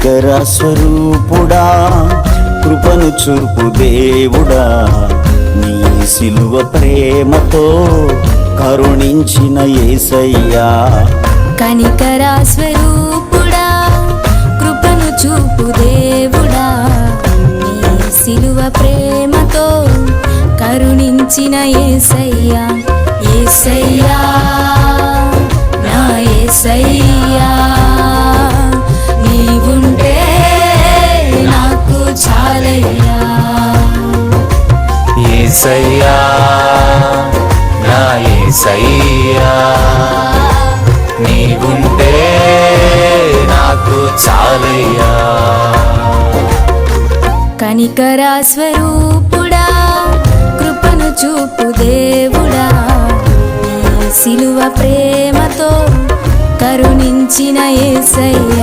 కనికర స్వరూపుడా, కృపను చూపు దేవుడా, నీ సిలువ ప్రేమతో కరుణించిన యేసయ్యా. కనికర స్వరూపుడా, కృపను చూపు దేవుడా, నీ సిలువ ప్రేమతో కరుణించిన యేసయ్యా. యేసయ్యా, నా యేసయ్యా, నీవుంటే నాకు చాలయ్యా. యేసయ్యా, నా యేసయ్యా, నీవుంటే నాకు చాలయ్యా. కనికర స్వరూపుడా, కృపను చూపు దేవుడా, నీ సిలువ ప్రేమతో కరుణించిన యేసయ్యా.